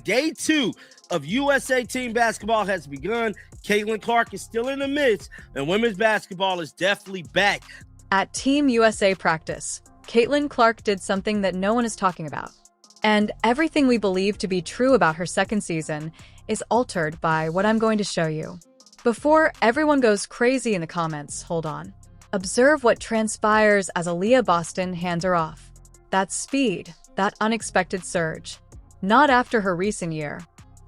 day 2 of USA team basketball has begun. Caitlin Clark is still in the midst, and women's basketball is definitely back. At Team USA practice, Caitlin Clark did something that no one is talking about. And everything we believe to be true about her second season is altered by what I'm going to show you. Before everyone goes crazy in the comments, hold on. Observe what transpires as Aaliyah Boston hands her off. That speed, that unexpected surge. Not after her recent year.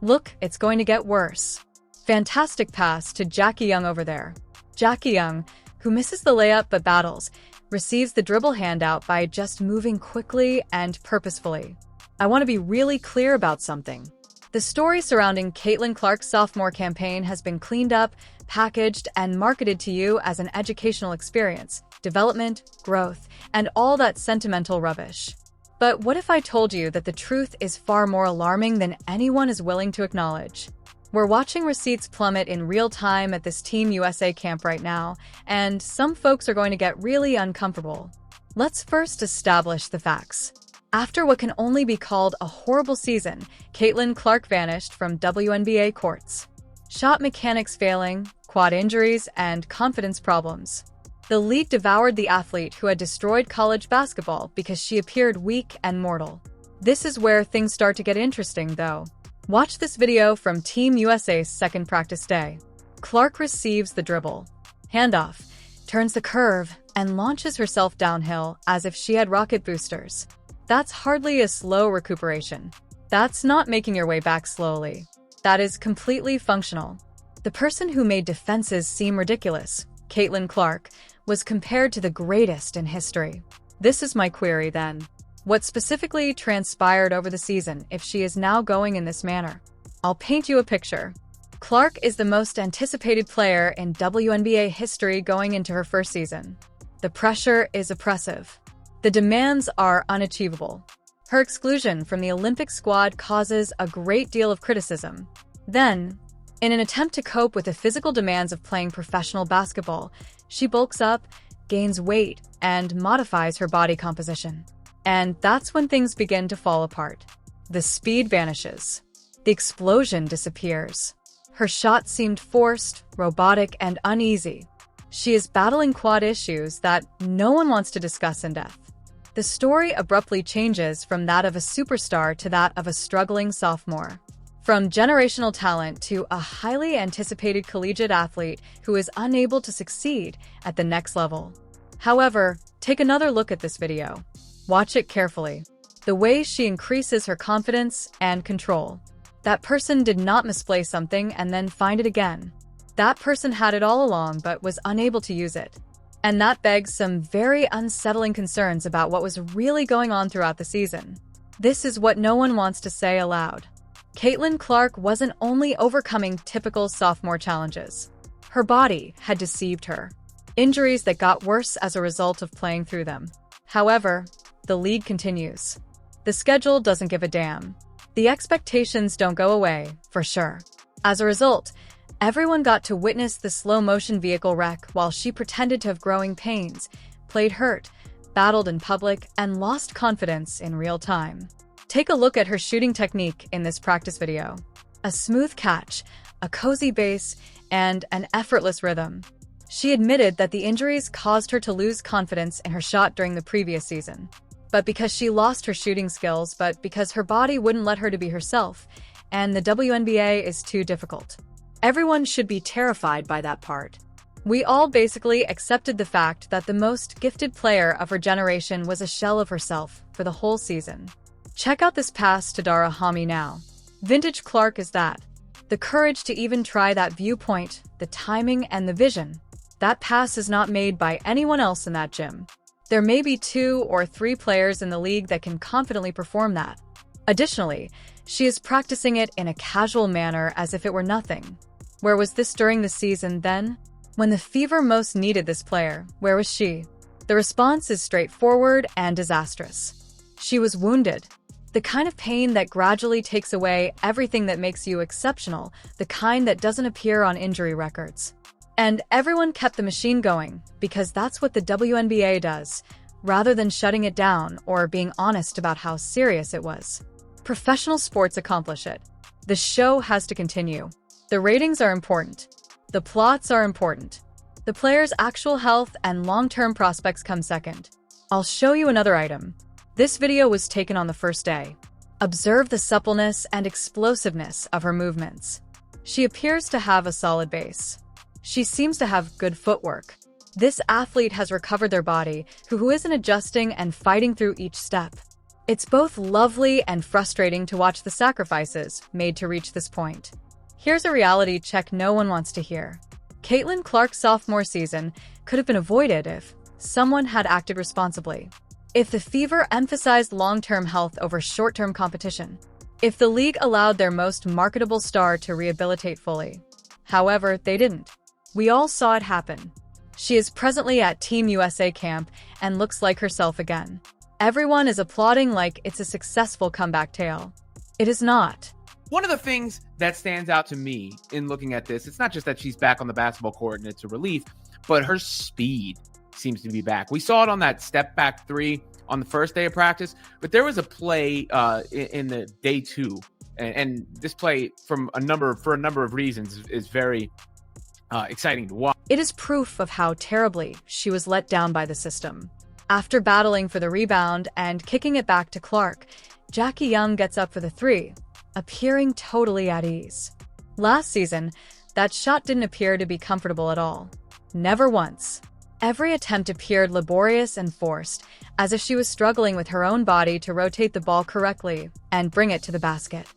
Look, it's going to get worse. Fantastic pass to Jackie Young over there. Jackie Young, who misses the layup but battles, receives the dribble handout by just moving quickly and purposefully. I want to be really clear about something. The story surrounding Caitlin Clark's sophomore campaign has been cleaned up, packaged, and marketed to you as an educational experience, development, growth, and all that sentimental rubbish. But what if I told you that the truth is far more alarming than anyone is willing to acknowledge? We're watching receipts plummet in real time at this Team USA camp right now, and some folks are going to get really uncomfortable. Let's first establish the facts. After what can only be called a horrible season, Caitlin Clark vanished from WNBA courts. Shot mechanics failing, quad injuries, and confidence problems. The league devoured the athlete who had destroyed college basketball because she appeared weak and mortal. This is where things start to get interesting, though. Watch this video from Team USA's second practice day. Clark receives the dribble, handoff, turns the curve, and launches herself downhill as if she had rocket boosters. That's hardly a slow recuperation. That's not making your way back slowly. That is completely functional. The person who made defenses seem ridiculous, Caitlin Clark, was compared to the greatest in history. This is my query then. What specifically transpired over the season if she is now going in this manner? I'll paint you a picture. Clark is the most anticipated player in WNBA history going into her first season. The pressure is oppressive. The demands are unachievable. Her exclusion from the Olympic squad causes a great deal of criticism. Then, in an attempt to cope with the physical demands of playing professional basketball, she bulks up, gains weight, and modifies her body composition. And that's when things begin to fall apart. The speed vanishes. The explosion disappears. Her shot seemed forced, robotic, and uneasy. She is battling quad issues that no one wants to discuss in depth. The story abruptly changes from that of a superstar to that of a struggling sophomore. From generational talent to a highly anticipated collegiate athlete who is unable to succeed at the next level. However, take another look at this video. Watch it carefully. The way she increases her confidence and control. That person did not misplay something and then find it again. That person had it all along but was unable to use it. And that begs some very unsettling concerns about what was really going on throughout the season. This is what no one wants to say aloud. Caitlin Clark wasn't only overcoming typical sophomore challenges. Her body had deceived her. Injuries that got worse as a result of playing through them. However, the league continues. The schedule doesn't give a damn. The expectations don't go away, for sure. As a result, everyone got to witness the slow-motion vehicle wreck while she pretended to have growing pains, played hurt, battled in public, and lost confidence in real time. Take a look at her shooting technique in this practice video. A smooth catch, a cozy base, and an effortless rhythm. She admitted that the injuries caused her to lose confidence in her shot during the previous season. But because she lost her shooting skills, but because her body wouldn't let her to be herself, and the WNBA is too difficult. Everyone should be terrified by that part. We all basically accepted the fact that the most gifted player of her generation was a shell of herself for the whole season. Check out this pass to Dara Hami now. Vintage Clark is that. The courage to even try that viewpoint, the timing, and the vision. That pass is not made by anyone else in that gym. There may be 2 or 3 players in the league that can confidently perform that. Additionally, she is practicing it in a casual manner as if it were nothing. Where was this during the season then? When the Fever most needed this player, where was she? The response is straightforward and disastrous. She was wounded. The kind of pain that gradually takes away everything that makes you exceptional, the kind that doesn't appear on injury records. And everyone kept the machine going, because that's what the WNBA does, rather than shutting it down or being honest about how serious it was. Professional sports accomplish it. The show has to continue. The ratings are important. The plots are important. The player's actual health and long-term prospects come second. I'll show you another item. This video was taken on the first day. Observe the suppleness and explosiveness of her movements. She appears to have a solid base. She seems to have good footwork. This athlete has recovered their body, who isn't adjusting and fighting through each step. It's both lovely and frustrating to watch the sacrifices made to reach this point. Here's a reality check no one wants to hear. Caitlin Clark's sophomore season could have been avoided if someone had acted responsibly. If the Fever emphasized long-term health over short-term competition. If the league allowed their most marketable star to rehabilitate fully. However, they didn't. We all saw it happen. She is presently at Team USA camp and looks like herself again. Everyone is applauding like it's a successful comeback tale. It is not. One of the things that stands out to me in looking at this, it's not just that she's back on the basketball court and it's a relief, but her speed seems to be back. We saw it on that step back three on the first day of practice, but there was a play in the day two, and this play for a number of reasons is very exciting to watch. It is proof of how terribly she was let down by the system. After battling for the rebound and kicking it back to Clark, Jackie Young gets up for the three, appearing totally at ease. Last season, that shot didn't appear to be comfortable at all. Never once. Every attempt appeared laborious and forced, as if she was struggling with her own body to rotate the ball correctly and bring it to the basket.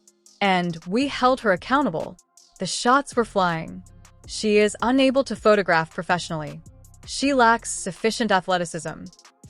And we held her accountable. The shots were flying. She is unable to photograph professionally. She lacks sufficient athleticism.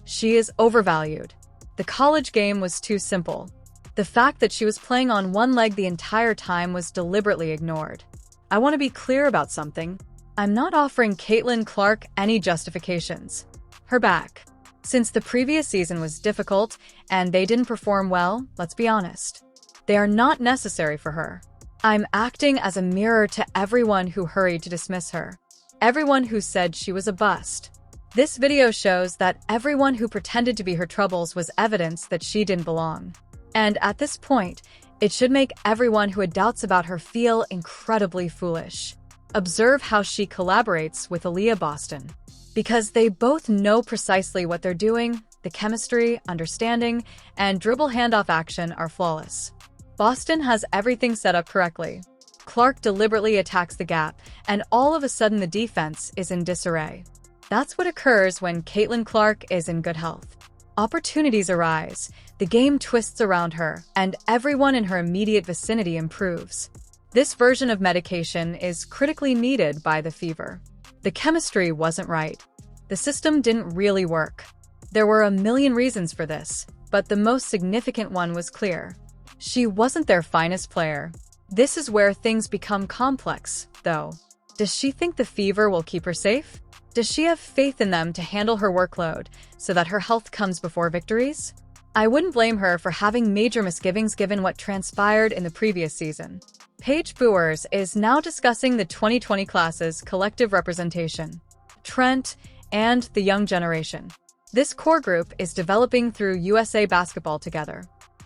She is overvalued. The college game was too simple. The fact that she was playing on one leg the entire time was deliberately ignored. I want to be clear about something. I'm not offering Caitlin Clark any justifications. Her back. Since the previous season was difficult and they didn't perform well, let's be honest. They are not necessary for her. I'm acting as a mirror to everyone who hurried to dismiss her. Everyone who said she was a bust. This video shows that everyone who pretended to be her troubles was evidence that she didn't belong. And at this point, it should make everyone who had doubts about her feel incredibly foolish. Observe how she collaborates with Aaliyah Boston. Because they both know precisely what they're doing, the chemistry, understanding, and dribble handoff action are flawless. Boston has everything set up correctly. Clark deliberately attacks the gap, and all of a sudden the defense is in disarray. That's what occurs when Caitlin Clark is in good health. Opportunities arise, the game twists around her, and everyone in her immediate vicinity improves. This version of medication is critically needed by the Fever. The chemistry wasn't right. The system didn't really work. There were a million reasons for this, but the most significant one was clear. She wasn't their finest player. This is where things become complex, though. Does she think the Fever will keep her safe? Does she have faith in them to handle her workload so that her health comes before victories? I wouldn't blame her for having major misgivings given what transpired in the previous season. Paige Buers is now discussing the 2020 class's collective representation, Trent, and the young generation. This core group is developing through USA Basketball together.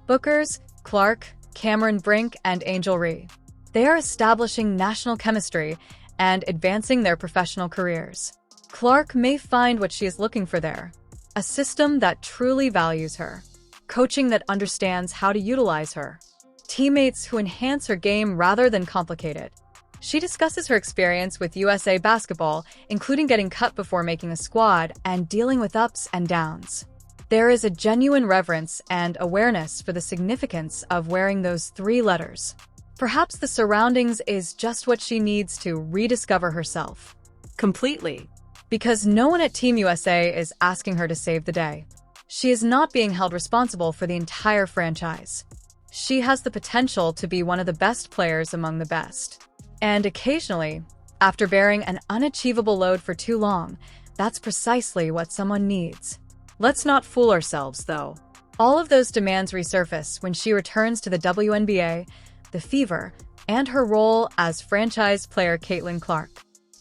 Bookers, Clark, Cameron Brink, and Angel Ree. They are establishing national chemistry and advancing their professional careers. Clark may find what she is looking for there, a system that truly values her, coaching that understands how to utilize her, teammates who enhance her game rather than complicate it. She discusses her experience with USA Basketball, including getting cut before making a squad and dealing with ups and downs. There is a genuine reverence and awareness for the significance of wearing those 3 letters. Perhaps the surroundings is just what she needs to rediscover herself. Completely. Because no one at Team USA is asking her to save the day. She is not being held responsible for the entire franchise. She has the potential to be one of the best players among the best. And occasionally, after bearing an unachievable load for too long, that's precisely what someone needs. Let's not fool ourselves, though. All of those demands resurface when she returns to the WNBA, the Fever, and her role as franchise player Caitlin Clark.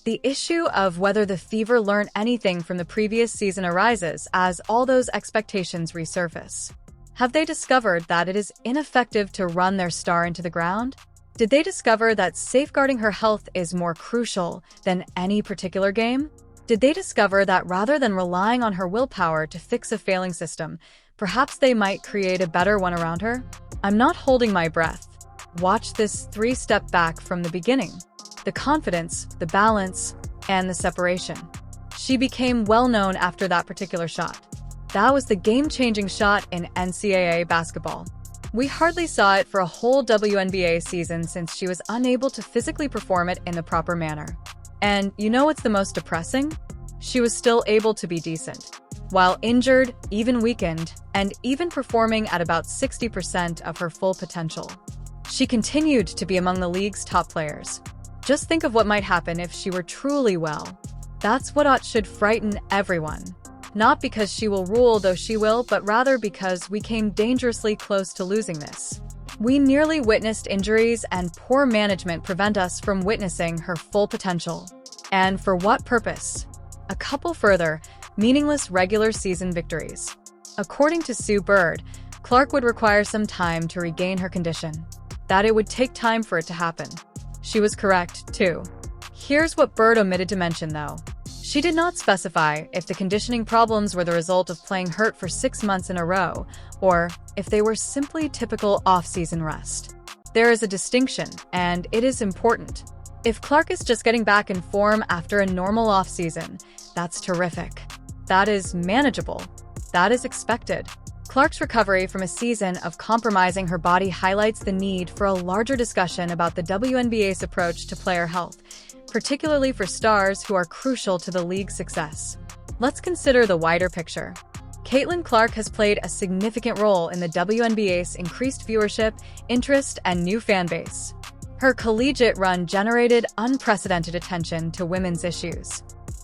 The issue of whether the Fever learn anything from the previous season arises as all those expectations resurface. Have they discovered that it is ineffective to run their star into the ground? Did they discover that safeguarding her health is more crucial than any particular game? Did they discover that rather than relying on her willpower to fix a failing system, perhaps they might create a better one around her? I'm not holding my breath. Watch this 3-step back from the beginning. The confidence, the balance, and the separation. She became well known after that particular shot. That was the game-changing shot in NCAA basketball. We hardly saw it for a whole WNBA season since she was unable to physically perform it in the proper manner. And you know what's the most depressing? She was still able to be decent. While injured, even weakened, and even performing at about 60% of her full potential. She continued to be among the league's top players. Just think of what might happen if she were truly well. That's what should frighten everyone. Not because she will rule, though she will, but rather because we came dangerously close to losing this. We nearly witnessed injuries and poor management prevent us from witnessing her full potential. And for what purpose? A couple further, meaningless regular season victories. According to Sue Bird, Clark would require some time to regain her condition. That it would take time for it to happen. She was correct, too. Here's what Bird omitted to mention, though. She did not specify if the conditioning problems were the result of playing hurt for 6 months in a row, or if they were simply typical off-season rest. There is a distinction, and it is important. If Clark is just getting back in form after a normal off-season, that's terrific. That is manageable. That is expected. Clark's recovery from a season of compromising her body highlights the need for a larger discussion about the WNBA's approach to player health, particularly for stars who are crucial to the league's success. Let's consider the wider picture. Caitlin Clark has played a significant role in the WNBA's increased viewership, interest, and new fan base. Her collegiate run generated unprecedented attention to women's issues.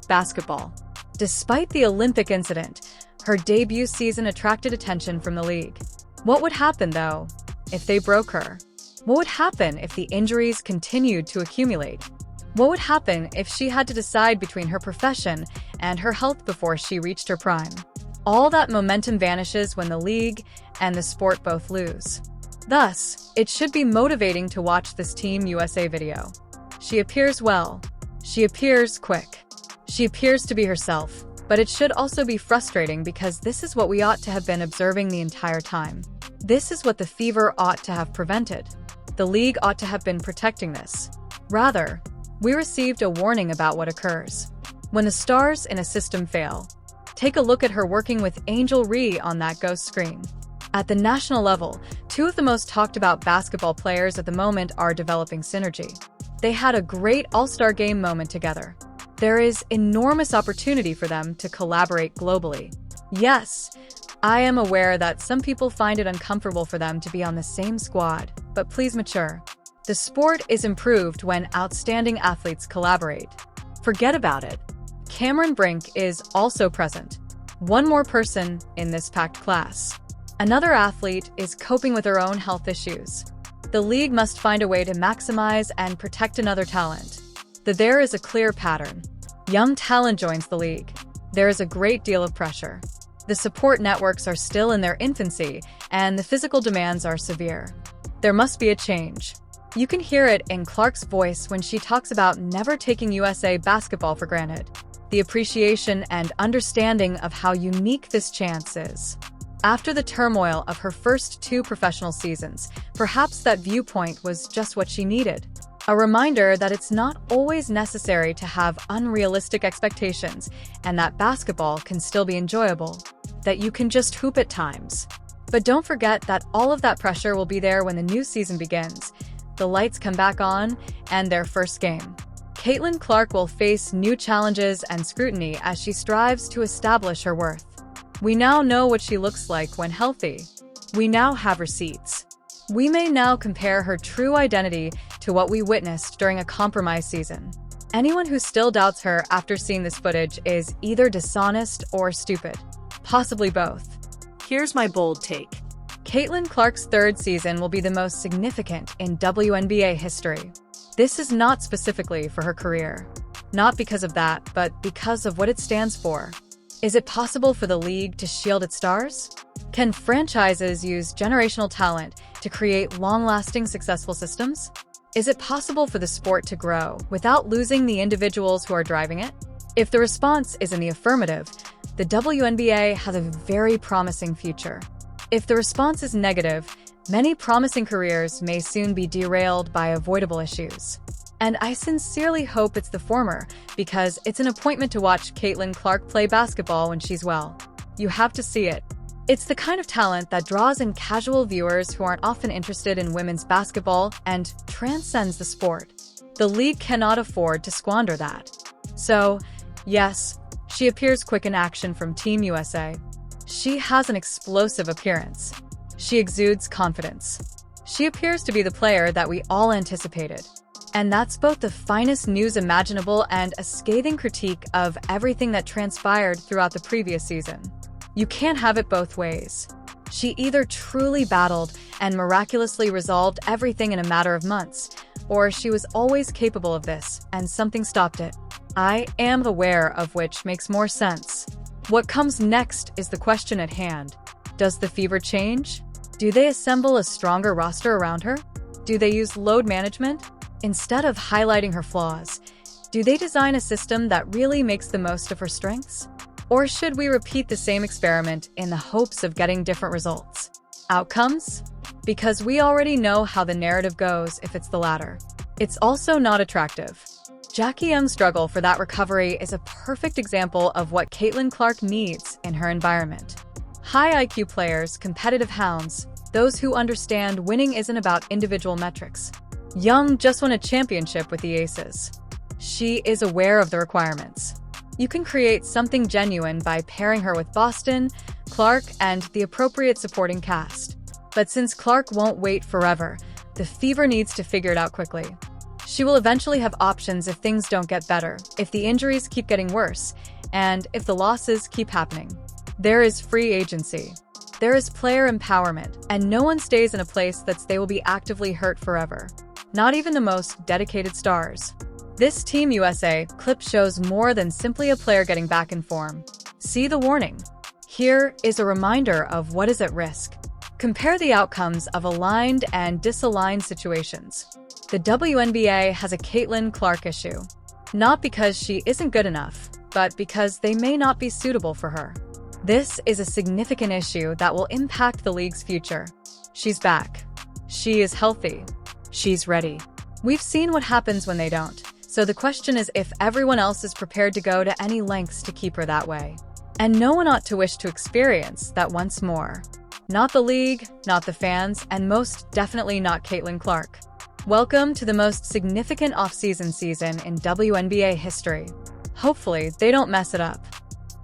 Basketball. Despite the Olympic incident, her debut season attracted attention from the league. What would happen, though, if they broke her? What would happen if the injuries continued to accumulate? What would happen if she had to decide between her profession and her health before she reached her prime? All that momentum vanishes when the league and the sport both lose. Thus, it should be motivating to watch this Team USA video. She appears well. She appears quick. She appears to be herself. But it should also be frustrating because this is what we ought to have been observing the entire time. This is what the fever ought to have prevented. The league ought to have been protecting this. Rather, we received a warning about what occurs when the stars in a system fail. Take a look at her working with Angel Ree on that ghost screen. At the national level, 2 of the most talked about basketball players at the moment are developing synergy. They had a great all-star game moment together. There is enormous opportunity for them to collaborate globally. Yes, I am aware that some people find it uncomfortable for them to be on the same squad, but please mature. The sport is improved when outstanding athletes collaborate. Forget about it. Cameron Brink is also present. One more person in this packed class. Another athlete is coping with her own health issues. The league must find a way to maximize and protect another talent. There is a clear pattern. Young talent joins the league. There is a great deal of pressure. The support networks are still in their infancy, and the physical demands are severe. There must be a change. You can hear it in Clark's voice when she talks about never taking USA basketball for granted. The appreciation and understanding of how unique this chance is. After the turmoil of her first 2 professional seasons, perhaps that viewpoint was just what she needed. A reminder that it's not always necessary to have unrealistic expectations and that basketball can still be enjoyable, that you can just hoop at times. But don't forget that all of that pressure will be there when the new season begins, the lights come back on, and their first game. Caitlin Clark will face new challenges and scrutiny as she strives to establish her worth. We now know what she looks like when healthy. We now have receipts. We may now compare her true identity to what we witnessed during a compromised season. Anyone who still doubts her after seeing this footage is either dishonest or stupid. Possibly both. Here's my bold take. Caitlin Clark's 3rd season will be the most significant in WNBA history. This is not specifically for her career. Not because of that, but because of what it stands for. Is it possible for the league to shield its stars? Can franchises use generational talent to create long-lasting, successful systems? Is it possible for the sport to grow without losing the individuals who are driving it? If the response is in the affirmative, the WNBA has a very promising future. If the response is negative, many promising careers may soon be derailed by avoidable issues. And I sincerely hope it's the former, because it's an appointment to watch Caitlin Clark play basketball when she's well. You have to see it. It's the kind of talent that draws in casual viewers who aren't often interested in women's basketball and transcends the sport. The league cannot afford to squander that. So, yes, she appears quick in action from Team USA. She has an explosive appearance. She exudes confidence. She appears to be the player that we all anticipated. And that's both the finest news imaginable and a scathing critique of everything that transpired throughout the previous season. You can't have it both ways. She either truly battled and miraculously resolved everything in a matter of months, or she was always capable of this, and something stopped it. I am aware of which makes more sense. What comes next is the question at hand. Does the Fever change? Do they assemble a stronger roster around her? Do they use load management? Instead of highlighting her flaws, do they design a system that really makes the most of her strengths? Or should we repeat the same experiment in the hopes of getting different results? Outcomes? Because we already know how the narrative goes if it's the latter. It's also not attractive. Jackie M's struggle for that recovery is a perfect example of what Caitlin Clark needs in her environment. High IQ players, competitive hounds, those who understand winning isn't about individual metrics. Young just won a championship with the Aces. She is aware of the requirements. You can create something genuine by pairing her with Boston, Clark, and the appropriate supporting cast. But since Clark won't wait forever, the Fever needs to figure it out quickly. She will eventually have options if things don't get better, if the injuries keep getting worse, and if the losses keep happening. There is free agency. There is player empowerment, and no one stays in a place that they will be actively hurt forever. Not even the most dedicated stars. This Team USA clip shows more than simply a player getting back in form. See the warning. Here is a reminder of what is at risk. Compare the outcomes of aligned and disaligned situations. The WNBA has a Caitlin Clark issue. Not because she isn't good enough, but because they may not be suitable for her. This is a significant issue that will impact the league's future. She's back. She is healthy. She's ready. We've seen what happens when they don't. So the question is if everyone else is prepared to go to any lengths to keep her that way. And no one ought to wish to experience that once more. Not the league, not the fans, and most definitely not Caitlin Clark. Welcome to the most significant off-season season in WNBA history. Hopefully, they don't mess it up.